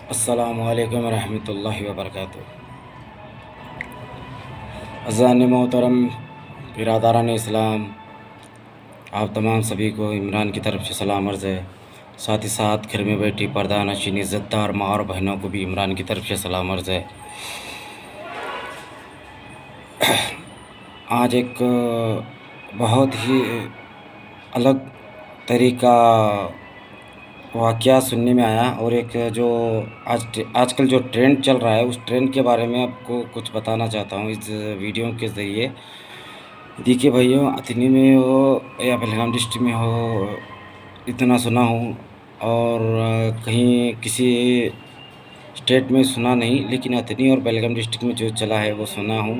अस्सलामुअलैकुम रहमतुल्लाहि व बरकातुहू। अज़ान मोहतरम, बिरादरान इस्लाम, आप तमाम सभी को इमरान की तरफ से सलाम अर्ज़ है। साथ ही साथ घर में बैठी पर्दा नशीन इज़्ज़तदार माँ और बहनों को भी इमरान की तरफ से सलाम अर्ज़ है। आज एक बहुत ही अलग तरीका वाक़या सुनने में आया और एक जो आजकल जो ट्रेंड चल रहा है उस ट्रेंड के बारे में आपको कुछ बताना चाहता हूँ इस वीडियो के ज़रिए। देखिए भाइयों, अतनी में हो या पहलगाम डिस्ट्रिक्ट में हो, इतना सुना हूँ और कहीं किसी स्टेट में सुना नहीं, लेकिन अतनी और पहलगाम डिस्ट्रिक्ट में जो चला है वो सुना हूँ,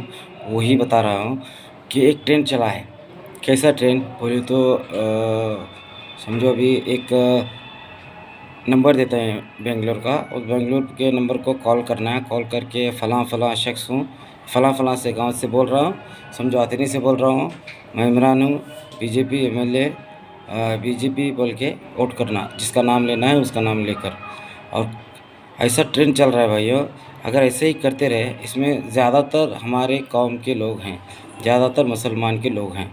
वही बता रहा हूँ कि एक ट्रेन चला है। कैसा ट्रेन बोले तो समझो अभी एक नंबर देते हैं बेंगलोर का, उस बेंगलोर के नंबर को कॉल करना है। कॉल करके फ़लाँ शख्स हूँ, फ़लाँ से गांव से बोल रहा हूँ, समझो अतनी से बोल रहा हूँ, मैं इमरान हूँ, बीजेपी एमएलए, बीजेपी बोल के वोट करना, जिसका नाम लेना है उसका नाम लेकर। और ऐसा ट्रेंड चल रहा है भाइयों, अगर ऐसे ही करते रहे, इसमें ज़्यादातर हमारे कौम के लोग हैं, ज़्यादातर मुसलमान के लोग हैं।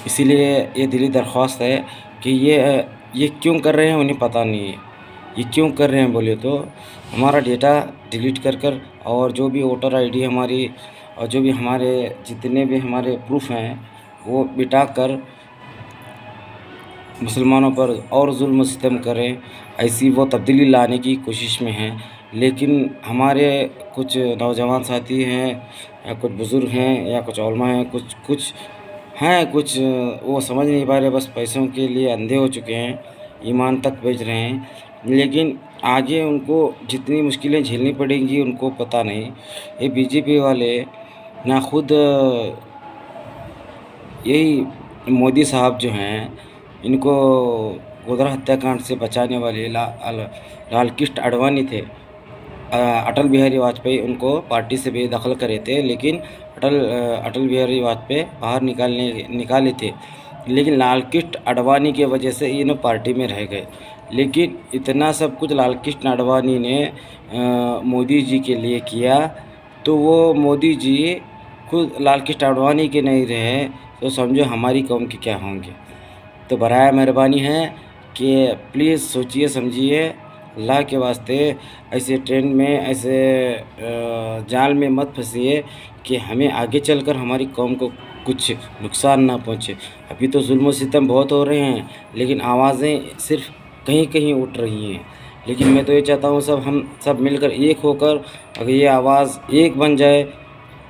इसीलिए ये दिली दरख्वास्त है कि ये क्यों कर रहे हैं उन्हें पता नहीं है। ये क्यों कर रहे हैं बोले तो हमारा डेटा डिलीट कर और जो भी वोटर आईडी हमारी और जो भी हमारे जितने भी हमारे प्रूफ हैं वो मिटा कर मुसलमानों पर और जुल्म सितम करें, ऐसी वो तब्दीली लाने की कोशिश में हैं। लेकिन हमारे कुछ नौजवान साथी हैं या कुछ बुज़ुर्ग हैं या कुछ उलमा हैं, कुछ हैं, कुछ वो समझ नहीं पा रहे, बस पैसों के लिए अंधे हो चुके हैं, ईमान तक बेच रहे हैं। लेकिन आगे उनको जितनी मुश्किलें झेलनी पड़ेंगी उनको पता नहीं। ये बीजेपी वाले ना खुद यही मोदी साहब जो हैं, इनको गोधरा हत्याकांड से बचाने वाले लाल कृष्ण आडवाणी थे। अटल बिहारी वाजपेयी उनको पार्टी से बेदखल करे थे, लेकिन अटल बिहारी वाजपेयी बाहर निकाले थे, लेकिन लाल कृष्ण आडवाणी की वजह से ये पार्टी में रह गए। लेकिन इतना सब कुछ लाल कृष्ण आडवाणी ने मोदी जी के लिए किया, तो वो मोदी जी खुद लाल कृष्ण आडवाणी के नहीं रहे, तो समझो हमारी कौम के क्या होंगे। तो बराए मेहरबानी है कि प्लीज़ सोचिए समझिए, अल्लाह के वास्ते ऐसे ट्रेंड में ऐसे जाल में मत फंसिए कि हमें आगे चलकर हमारी कौम को कुछ नुकसान ना पहुँचे। अभी तो जुल्म सितम बहुत हो रहे हैं, लेकिन आवाज़ें सिर्फ कहीं कहीं उठ रही हैं। लेकिन मैं तो ये चाहता हूँ हम सब मिलकर एक होकर अगर ये आवाज़ एक बन जाए,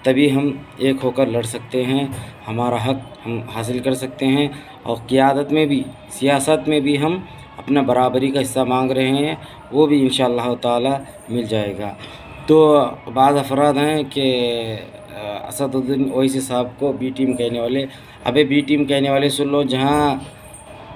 तभी हम एक होकर लड़ सकते हैं, हमारा हक हम हासिल कर सकते हैं। और क़ियादत में भी, सियासत में भी हम अपना बराबरी का हिस्सा मांग रहे हैं, वो भी इंशाअल्लाह ताला मिल जाएगा। तो बाज़ अफराद हैं कि असदुद्दीन ओवैसी साहब को बी टीम कहने वाले। अबे बी टीम कहने वाले सुन लो, जहाँ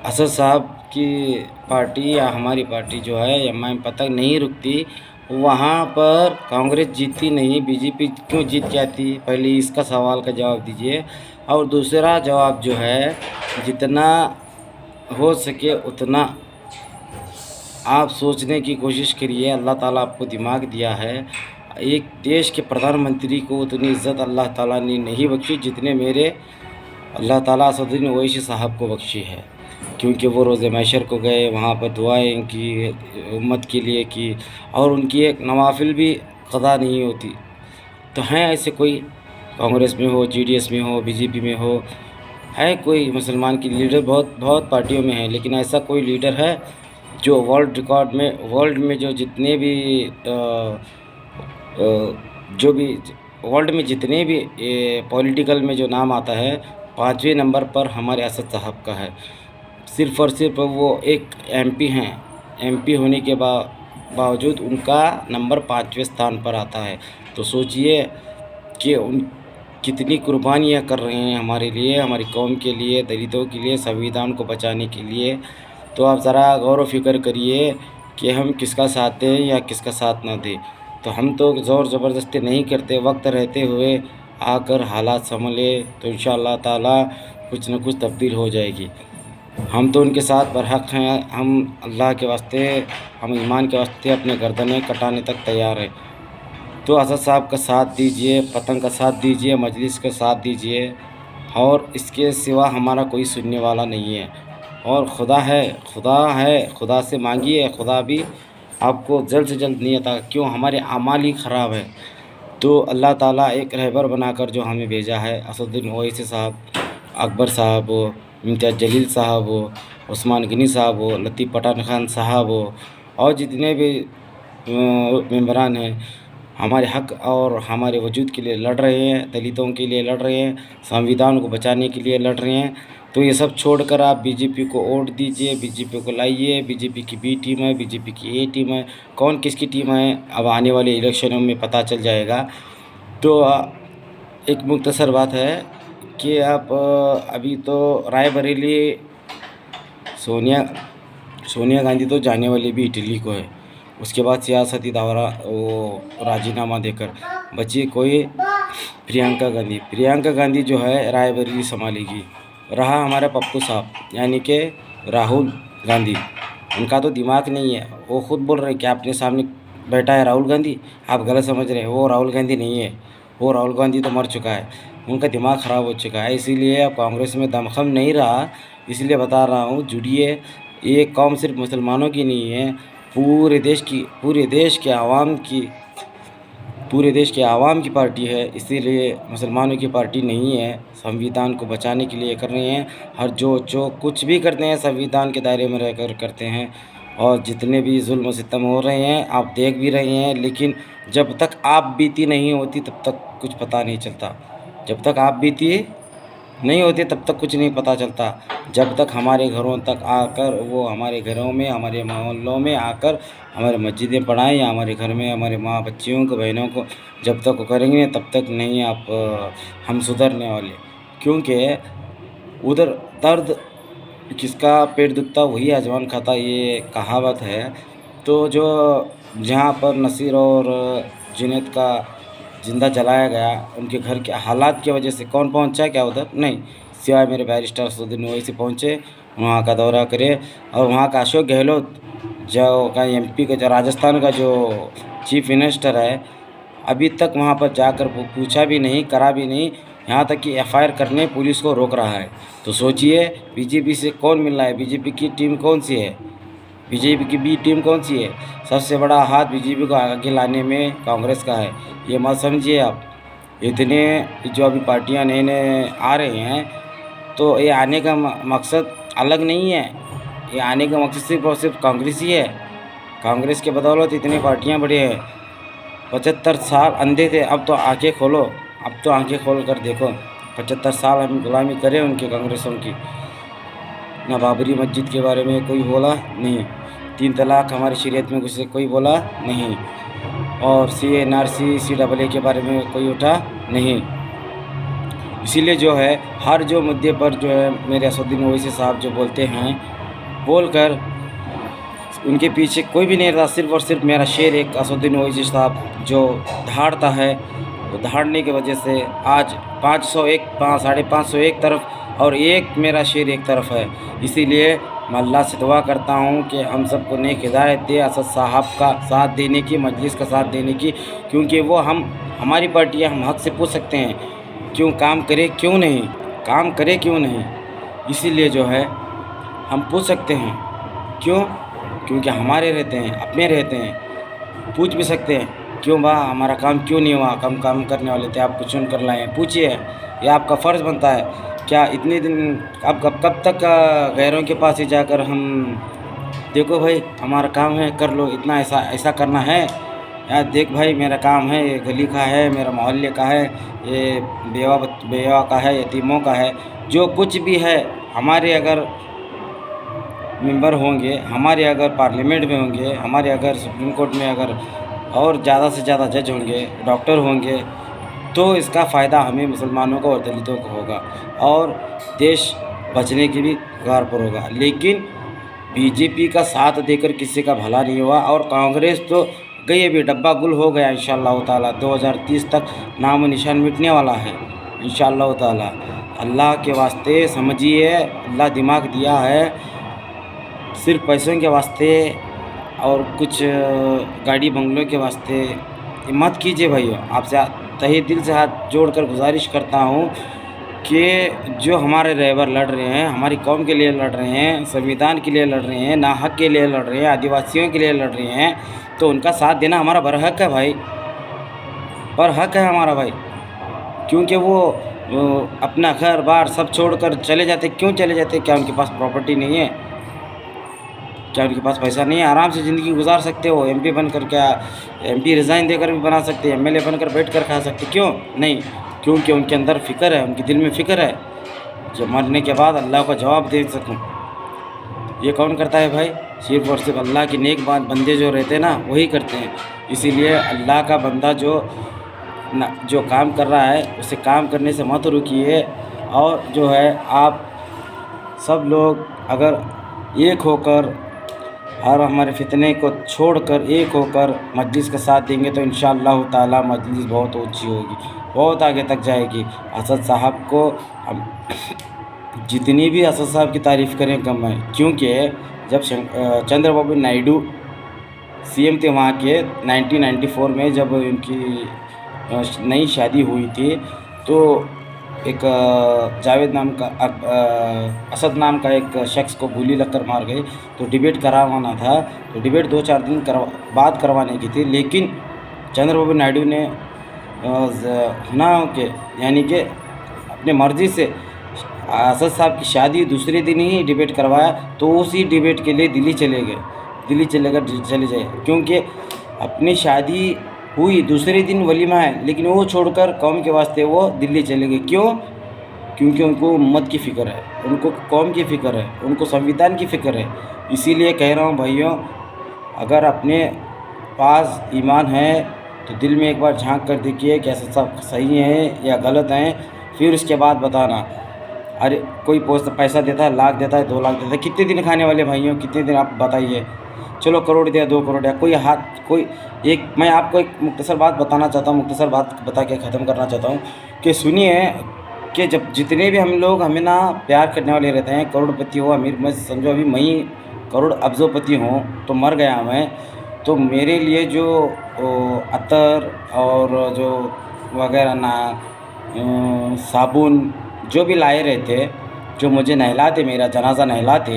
असद साहब की पार्टी या हमारी पार्टी जो है एमआईएम तक नहीं रुकती, वहाँ पर कांग्रेस जीतती नहीं, बीजेपी क्यों जीत के आती? पहले इसका सवाल का जवाब दीजिए। और दूसरा जवाब जो है, जितना हो सके उतना आप सोचने की कोशिश करिए। अल्लाह ताला आपको दिमाग दिया है। एक देश के प्रधानमंत्री को उतनी इज़्ज़त अल्लाह ताला ने नहीं बख्शी जितने मेरे अल्लाह ताला असदुद्दीन ओवैसी साहब को बख्शी है, क्योंकि वो रोज़े महशर को गए, वहाँ पर दुआएं की, उम्मत के लिए की, और उनकी एक नवाफिल भी क़ज़ा नहीं होती। तो हैं ऐसे कोई, कांग्रेस में हो, जेडीएस में हो, बीजेपी में हो, है कोई मुसलमान की लीडर बहुत पार्टियों में है, लेकिन ऐसा कोई लीडर है जो वर्ल्ड में जो जितने भी जो भी वर्ल्ड में जितने भी पॉलिटिकल में जो नाम आता है, 5वें नंबर पर हमारे असद साहब का है। सिर्फ़ और सिर्फ वो एक एमपी हैं, एमपी होने के बावजूद उनका नंबर 5वें स्थान पर आता है। तो सोचिए कि उन कितनी कुर्बानियाँ कर रहे हैं हमारे लिए, हमारी कौम के लिए, दलितों के लिए, संविधान को बचाने के लिए। तो आप ज़रा गौर व फ़िक्र करिए कि हम किसका साथ दें या किसका साथ ना दें। तो हम तो ज़ोर ज़बरदस्ती नहीं करते, वक्त रहते हुए आकर हालात संभले तो इंशाअल्लाह ताला कुछ न कुछ तब्दील हो जाएगी। हम तो उनके साथ बरहक हैं। हम अल्लाह के वास्ते, हम ईमान के वास्ते अपने गर्दनें कटाने तक तैयार हैं। तो असद साहब का साथ दीजिए, पतंग का साथ दीजिए, मजलिस का साथ दीजिए, और इसके सिवा हमारा कोई सुनने वाला नहीं है। और खुदा है, खुदा है, खुदा से मांगिए, खुदा भी आपको जल्द से जल्द नहीं आता। क्यों? हमारे अमाल ही ख़राब है। तो अल्लाह ताला एक रहबर बनाकर जो हमें भेजा है, असदुद्दीन ओवैसी साहब, अकबर साहब हो, इम्तियाज़ जलील साहब हो, उस्मान गनी साहब हो, लतीफ़ पठान खान साहब हो, और जितने भी मेंबरान हैं, हमारे हक़ और हमारे वजूद के लिए लड़ रहे हैं, दलितों के लिए लड़ रहे हैं, संविधान को बचाने के लिए लड़ रहे हैं। तो ये सब छोड़कर आप बीजेपी को वोट दीजिए, बीजेपी को लाइए। बीजेपी की बी टीम है, बीजेपी की ए टीम है, कौन किसकी टीम है अब आने वाले इलेक्शनों में पता चल जाएगा। तो एक मुख्तसर बात है कि आप अभी तो रायबरेली सोनिया सोनिया गांधी तो जाने वाली भी इटली को है। उसके बाद सियासती दौरा वो राजीनामा देकर बची कोई प्रियंका गांधी जो है रायबरेली संभालेगी। रहा हमारा पप्पू साहब यानी कि राहुल गांधी, उनका तो दिमाग नहीं है। वो खुद बोल रहे हैं कि आपने सामने बैठा है राहुल गांधी, आप गलत समझ रहे हैं। वो राहुल गांधी नहीं है, वो राहुल गांधी तो मर चुका है, उनका दिमाग ख़राब हो चुका है। इसीलिए अब कांग्रेस में दमखम नहीं रहा। इसलिए बता रहा हूँ, जुड़िए। ये कौम सिर्फ मुसलमानों की नहीं है, पूरे देश की, पूरे देश के आवाम की पार्टी है। इसीलिए मुसलमानों की पार्टी नहीं है। संविधान को बचाने के लिए कर रहे हैं। हर जो कुछ भी करते हैं संविधान के दायरे में रहकर करते हैं। और जितने भी जुल्म सितम हो रहे हैं आप देख भी रहे हैं, लेकिन जब तक आप बीती नहीं होती तब तक कुछ पता नहीं चलता। जब तक आप बीती नहीं होती तब तक कुछ नहीं पता चलता। जब तक हमारे घरों तक आकर, वो हमारे घरों में, हमारे मोहल्लों में आकर हमारे मस्जिदें पढ़ाएं, या हमारे घर में हमारे माँ बच्चियों को, बहनों को जब तक वो करेंगे तब तक नहीं आप हम सुधरने वाले। क्योंकि उधर दर्द किसका पेट दुखता वही अजवान खाता, ये कहावत है। तो जो जहाँ पर नसीर और जुनैद का ज़िंदा जलाया गया, उनके घर के हालात की वजह से कौन पहुंचा क्या उधर? नहीं, सिवाय मेरे बैरिस्टर असदुद्दीन ओवैसी पहुंचे, वहाँ का दौरा करे। और वहाँ का अशोक गहलोत जो का एमपी का, जो राजस्थान का जो चीफ मिनिस्टर है, अभी तक वहाँ पर जाकर पूछा भी नहीं, करा भी नहीं। यहाँ तक कि एफआईआर करने पुलिस को रोक रहा है। तो सोचिए बीजेपी से कौन मिल रहा है? बीजेपी की टीम कौन सी है? बीजेपी की बी टीम कौन सी है? सबसे बड़ा हाथ बीजेपी को आगे लाने में कांग्रेस का है, ये मत समझिए आप। इतने जो अभी पार्टियां नए नए आ रहे हैं, तो ये आने का मकसद अलग नहीं है। ये आने का मकसद सिर्फ और सिर्फ कांग्रेस ही है। कांग्रेस के बदौलत इतनी पार्टियां बढ़ी हैं। 75 साल अंधे थे, अब तो आंखें खोलो, अब तो आंखें खोल कर देखो। 75 साल हम गुलामी करें उनकी, कांग्रेसों की। ना बाबरी मस्जिद के बारे में कोई बोला नहीं, 3 तलाक हमारी शरीयत में कुछ कोई बोला नहीं, और CNRC CAA के बारे में कोई उठा नहीं। इसीलिए जो है हर जो मुद्दे पर जो है मेरे असदुद्दीन ओवैसी साहब जो बोलते हैं, बोलकर उनके पीछे कोई भी नहीं रहता। सिर्फ़ और सिर्फ मेरा शेर एक असदुद्दीन ओवैसी साहब जो दहाड़ता है, वो दहाड़ने की वजह से आज 501 550 एक तरफ और एक मेरा शेर एक तरफ है। इसीलिए मैं अल्लाह से दुआ करता हूँ कि हम सबको नेक हिदायत दे, असद साहब का साथ देने की, मजलिस का साथ देने की। क्योंकि वो हमारी पार्टी है, हम हक़ से पूछ सकते हैं क्यों काम करे क्यों नहीं, काम करे क्यों नहीं। इसीलिए जो है हम पूछ सकते हैं क्यों, क्योंकि हमारे रहते हैं, अपने रहते हैं। पूछ भी सकते हैं क्यों बा हमारा काम क्यों नहीं हुआ, कम काम करने वाले थे, आपको चुन कर लाए हैं। पूछिए, ये आपका फ़र्ज़ बनता है। क्या इतने दिन अब कब तक गैरों के पास ही जाकर हम देखो भाई हमारा काम है कर लो, इतना ऐसा करना है, यार देख भाई मेरा काम है, ये गली का है, मेरा मोहल्ले का है, ये बेवा का है, यतीमों का है, जो कुछ भी है। हमारे अगर मेंबर होंगे, हमारे अगर पार्लियामेंट में होंगे, हमारे अगर सुप्रीम कोर्ट में अगर और ज़्यादा से ज़्यादा जज होंगे, डॉक्टर होंगे, तो इसका फ़ायदा हमें मुसलमानों को और दलितों को होगा, और देश बचने की भी कगार पर होगा। लेकिन बीजेपी का साथ देकर किसी का भला नहीं हुआ, और कांग्रेस तो गई अभी, डब्बा गुल हो गया इंशाअल्लाह ताला। 2030 तक नामो निशान मिटने वाला है इंशाअल्लाह ताला। अल्लाह के वास्ते समझिए, अल्लाह दिमाग दिया है, सिर्फ पैसों के वास्ते और कुछ गाड़ी बंगलों के वास्ते ये मत कीजिए भाइयों। आपसे तहे दिल से हाथ जोड़कर गुजारिश करता हूँ कि जो हमारे रहबर लड़ रहे हैं, हमारी कौम के लिए लड़ रहे हैं, संविधान के लिए लड़ रहे हैं, ना हक के लिए लड़ रहे हैं, आदिवासियों के लिए लड़ रहे हैं, तो उनका साथ देना हमारा बरहक है भाई, बरहक है हमारा भाई। क्योंकि वो अपना घर बार सब छोड़कर चले जाते, क्यों चले जाते? क्या उनके पास प्रॉपर्टी नहीं है? क्या उनके पास पैसा नहीं है? आराम से ज़िंदगी गुजार सकते हो। एमपी बनकर, क्या एमपी रिज़ाइन देकर भी बना सकते, एमएलए बनकर बैठ कर खा सकते, क्यों नहीं? क्योंकि उनके अंदर फ़िक्र है, उनके दिल में फ़िक्र है, जो मरने के बाद अल्लाह को जवाब दे सकूं। ये कौन करता है भाई? सिर्फ़ और सिर्फ अल्लाह के नेक बंदे जो रहते हैं ना, वही करते हैं। इसीलिए अल्लाह का बंदा जो काम कर रहा है, उसे काम करने से मत रुकिए। और जो है, आप सब लोग अगर एक होकर और हमारे फितने को छोड़कर एक होकर मजलिस का साथ देंगे तो इंशाअल्लाह ताला मजलिस बहुत ऊंची होगी, बहुत आगे तक जाएगी। असद साहब को हम जितनी भी असद साहब की तारीफ़ करें कम है, क्योंकि जब चंद्रबाबू नायडू सीएम थे वहाँ के 1994 में, जब उनकी नई शादी हुई थी, तो एक जावेद नाम का असद नाम का एक शख्स को गोली लगकर मार गए। तो डिबेट करवाना था, तो डिबेट 2-4 दिन बाद करवाने की थी, लेकिन चंद्रबाबू नायडू ने ना के यानी कि अपने मर्ज़ी से असद साहब की शादी दूसरे दिन ही डिबेट करवाया। तो उसी डिबेट के लिए दिल्ली चले गए, दिल्ली चले जाए, क्योंकि अपनी शादी हुई दूसरे दिन वलीमा है, लेकिन वो छोड़कर कौम के वास्ते वो दिल्ली चले गए। क्यों? क्योंकि उनको उम्मत की फ़िक्र है, उनको कौम की फ़िक्र है, उनको संविधान की फ़िक्र है। इसीलिए कह रहा हूँ भाइयों, अगर अपने पास ईमान है तो दिल में एक बार झांक कर देखिए कि ऐसा सब सही है या गलत हैं, फिर उसके बाद बताना। अरे कोई पैसा देता है, लाख देता है, 2 लाख देता है, कितने दिन खाने वाले भाइयों, कितने दिन? आप बताइए। चलो करोड़ दिया, 2 करोड़ दिया, मैं आपको एक मुख्तसर बात बताना चाहता हूँ, मुख्तसर बात बता के ख़त्म करना चाहता हूँ कि सुनिए, कि जब जितने भी हम लोग हमें ना प्यार करने वाले रहते हैं, करोड़पति हो, अमीर, मैं समझो अभी मैं करोड़ अब्जोपति हूँ तो मर गया मैं, तो मेरे लिए जो अतर और जो वगैरह ना साबुन जो भी लाए रहते, जो मुझे नहलाते, मेरा जनाजा नहलाते,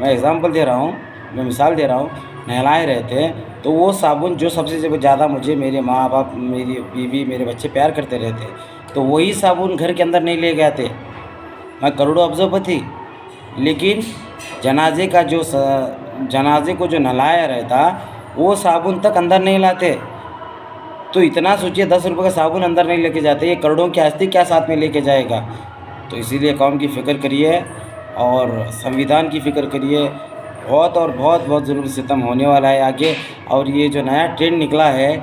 मैं एग्ज़ाम्पल दे रहा हूँ, मैं मिसाल दे रहा हूँ, नहलाए रहते, तो वो साबुन जो सबसे ज़्यादा मुझे मेरे माँ बाप, मेरी बीवी, मेरे बच्चे प्यार करते रहते, तो वही साबुन घर के अंदर नहीं ले गए थे। मैं करोड़ों अब्जोपति, लेकिन जनाजे को जो नहलाया रहता, वो साबुन तक अंदर नहीं लाते। तो इतना सोचिए, 10 रुपये का साबुन अंदर नहीं लेके जाते, ये करोड़ों की हस्ती क्या साथ में लेके जाएगा? तो इसीलिए कौम की फ़िक्र करिए और संविधान की फ़िक्र करिए। बहुत और बहुत ज़रूर सितम होने वाला है आगे। और ये जो नया ट्रेंड निकला है,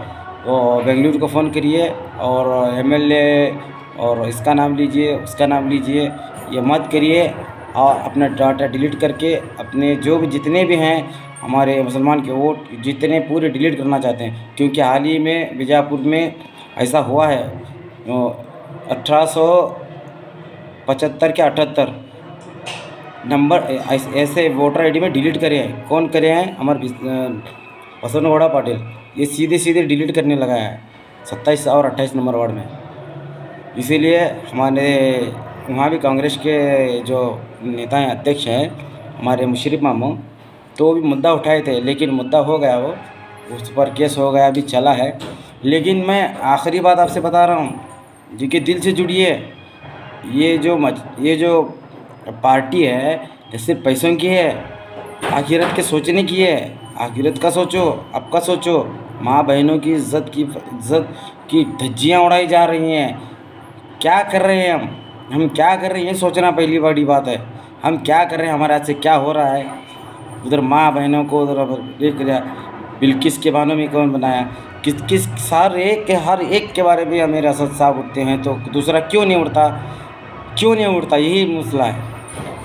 वो बेंगलुरु को फ़ोन करिए और एमएलए और इसका नाम लीजिए, उसका नाम लीजिए, ये मत करिए। और अपना डाटा डिलीट करके अपने जो भी जितने भी हैं हमारे मुसलमान के वोट जितने पूरे डिलीट करना चाहते हैं, क्योंकि हाल ही में बीजापुर में ऐसा हुआ है, 1875 के 78 नंबर ऐसे वोटर आईडी में डिलीट करे हैं। कौन करे हैं? हमारे बसवनगौड़ा पाटिल, ये सीधे डिलीट करने लगा है 27 और 28 नंबर वार्ड में। इसीलिए हमारे वहाँ भी कांग्रेस के जो नेता हैं, अध्यक्ष हैं हमारे मुशर्रफ मामू, तो वो भी मुद्दा उठाए थे, लेकिन मुद्दा हो गया, वो उस पर केस हो गया, अभी चला है। लेकिन मैं आखिरी बात आपसे बता रहा हूँ, जी के दिल से जुड़िए। ये जो पार्टी है, ये सिर्फ पैसों की है, आखिरत के सोचने की है। आखिरत का सोचो, अब का सोचो। माँ बहनों की इज़्ज़त की धज्जियाँ उड़ाई जा रही हैं। क्या कर रहे हैं हम क्या कर रहे हैं, ये सोचना पहली बड़ी बात है। हम क्या कर रहे हैं, हमारे हाथ से क्या हो रहा है। उधर माँ बहनों को उधर देख लिया, बिल्किस के बानों में कौन बनाया, किस हर एक के बारे में मेरे असद साहब उठते हैं, तो दूसरा क्यों नहीं उठता? यही मसला है।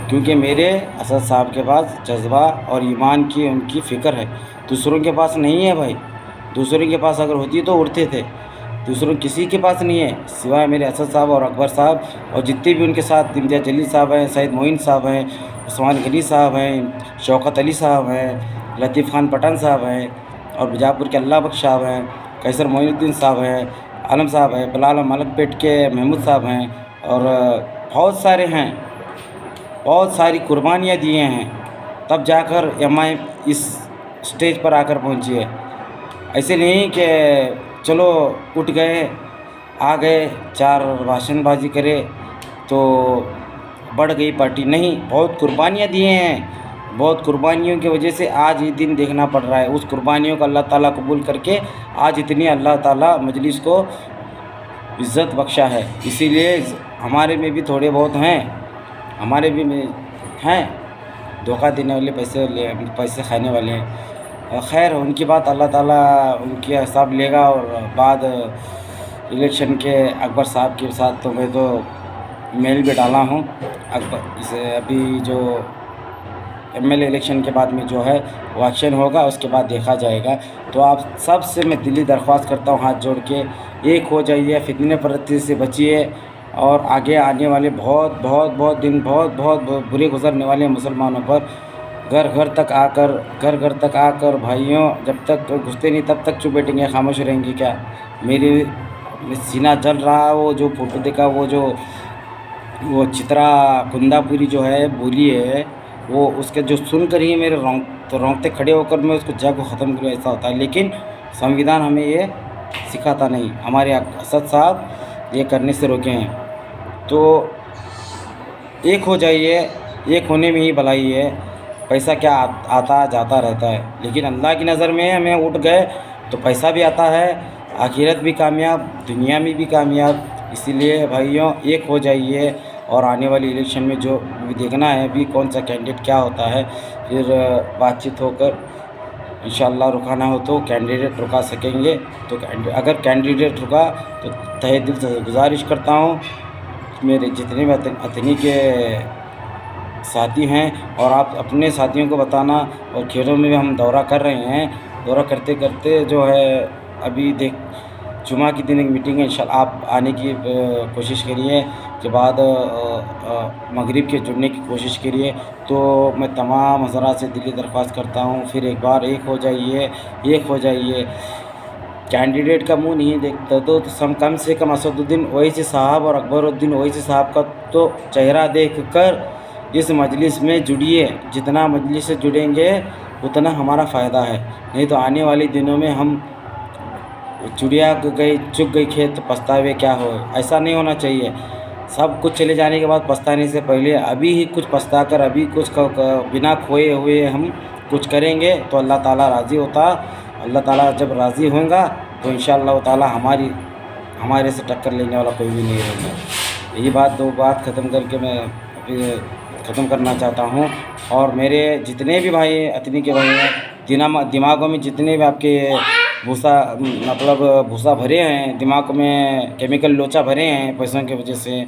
क्योंकि मेरे असद साहब के पास जज्बा और ईमान की उनकी फ़िक्र है, दूसरों के पास नहीं है भाई। दूसरों के पास अगर होती तो उड़ते थे। दूसरों किसी के पास नहीं है सिवाय मेरे असद साहब और अकबर साहब और जितने भी उनके साथ इम्तियाज़ जलील साहब हैं, सैयद मोइन साहब हैं, उस्मान गनी साहब हैं, शौकत अली साहब हैं, लतीफ़ खान पठान साहब हैं और बीजापुर के अल्लाह बख्श साहब हैं, कैसर मोइनुद्दीन साहब हैं, आलम साहब हैं, बिलाल मलकपेट के महमूद साहब हैं और बहुत सारे हैं। बहुत सारी कुर्बानियाँ दिए हैं तब जाकर एमआई इस स्टेज पर आकर पहुंची है। ऐसे नहीं कि चलो उठ गए आ गए 4 भाषणबाजी करे तो बढ़ गई पार्टी, नहीं, बहुत कुर्बानियाँ दिए हैं। बहुत कुर्बानियों की वजह से आज ये दिन देखना पड़ रहा है। उस कुर्बानियों को अल्लाह ताला कबूल करके आज इतनी अल्लाह ताला मजलिस को इज़्ज़त बख्शा है। इसीलिए हमारे में भी थोड़े बहुत हैं, हमारे भी में हैं धोखा देने वाले, पैसे खाने वाले हैं। खैर उनकी बात अल्लाह ताला उनकी हिसाब लेगा। और बाद इलेक्शन के अकबर साहब के साथ तो मैं तो मेल भी डाला हूँ। अकबर इसे अभी जो एमएलए इलेक्शन के बाद में जो है वो एक्शन होगा, उसके बाद देखा जाएगा। तो आप सब से मैं दिली दरख्वास्त करता हूँ हाथ जोड़ के, एक हो जाइए, फितने परस्ती से बचिए और आगे आने वाले बहुत दिन बहुत बुरे गुजरने वाले हैं मुसलमानों पर। घर घर तक आकर भाइयों जब तक घुसते नहीं तब तक चुप बैठेंगे, खामोश रहेंगे क्या? मेरे सीना जल रहा, वो जो फोटो देखा, वो चित्रा कुंदापुरी जो है बोली है, वो उसके जो सुनकर ही मेरे रोंगटे खड़े होकर मैं उसको जग को ख़त्म करूँ, ऐसा होता है। लेकिन संविधान हमें ये सिखाता नहीं, हमारे असद साहब ये करने से रोके हैं। तो एक हो जाइए, एक होने में ही भलाई है। पैसा क्या आता जाता रहता है, लेकिन अल्लाह की नज़र में हमें उठ गए तो पैसा भी आता है, आखिरत भी कामयाब, दुनिया में भी कामयाब। इसीलिए भाइयों एक हो जाइए और आने वाली इलेक्शन में जो भी देखना है अभी कौन सा कैंडिडेट क्या होता है, फिर बातचीत होकर इंशाअल्लाह रुकाना हो तो कैंडिडेट रुका सकेंगे। तो अगर कैंडिडेट रुका तो तहे दिल से गुजारिश करता हूँ मेरे जितने भी अतनी के साथी हैं और आप अपने साथियों को बताना। और खेलों में भी हम दौरा कर रहे हैं, दौरा करते करते जो है अभी जुमा की दिन एक मीटिंग है, इंशाअल्लाह आप आने की कोशिश करिए, के बाद मगरिब के जुड़ने की कोशिश करिए। तो मैं तमाम हज़रात से दिली दरख्वास्त करता हूँ फिर एक बार एक हो जाइए। कैंडिडेट का मुंह नहीं देखता तो कम से कम असदुद्दीन ओवैसी साहब और अकबरुद्दीन ओवैसी साहब का तो चेहरा देखकर इस मजलिस में जुड़िए। जितना मजलिस से जुड़ेंगे उतना हमारा फ़ायदा है, नहीं तो आने वाले दिनों में हम चिड़िया चुग गई खेत पछतावे क्या हो, ऐसा नहीं होना चाहिए। सब कुछ चले जाने के बाद पछताने से पहले अभी ही कुछ पछता कर अभी कुछ बिना खोए हुए हम कुछ करेंगे तो अल्लाह ताला राज़ी होता। अल्लाह ताला जब राज़ी होगा तो इंशाअल्लाह ताला हमारे से टक्कर लेने वाला कोई भी नहीं होगा। यही दो बात ख़त्म करके मैं अभी ख़त्म करना चाहता हूँ। और मेरे जितने भी भाई अतनी के भाई हैं, दिमागों में जितने भी आपके भूसा भरे हैं, दिमाग में केमिकल लोचा भरे हैं पैसों की वजह से,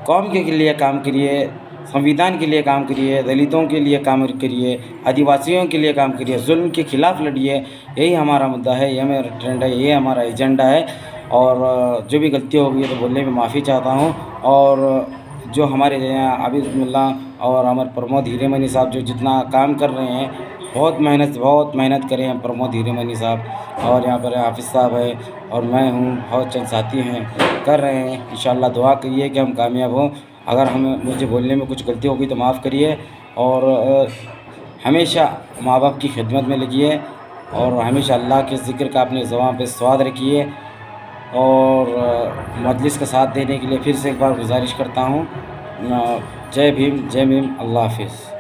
कौम के लिए काम करिए, संविधान के लिए काम करिए, दलितों के लिए काम करिए, आदिवासियों के लिए काम करिए, जुल्म के ख़िलाफ़ लड़िए। यही हमारा मुद्दा है, यह मेरा ट्रेंड है, ये हमारा एजेंडा है। और जो भी गलती होगी तो बोलने में माफ़ी चाहता हूँ। और जो हमारे आबिद मुल्ला और हमारे प्रमोद हीरेमनी साहब जो जितना काम कर रहे हैं, बहुत मेहनत करे हैं प्रमोद हीरेमनी साहब, और यहाँ पर हाफिज़ साहब है और मैं हूँ, बहुत चंद साथी हैं कर रहे हैं। इंशाअल्लाह दुआ करिए कि हम कामयाब हों। अगर मुझे बोलने में कुछ गलती होगी तो माफ़ करिए। और हमेशा माँ बाप की खिदमत में लगिए और हमेशा अल्लाह के ज़िक्र का अपने ज़ुबान पे स्वाद रखिए। और मजलिस का साथ देने के लिए फिर से एक बार गुजारिश करता हूँ। जय भीम, अल्लाह हाफिज़।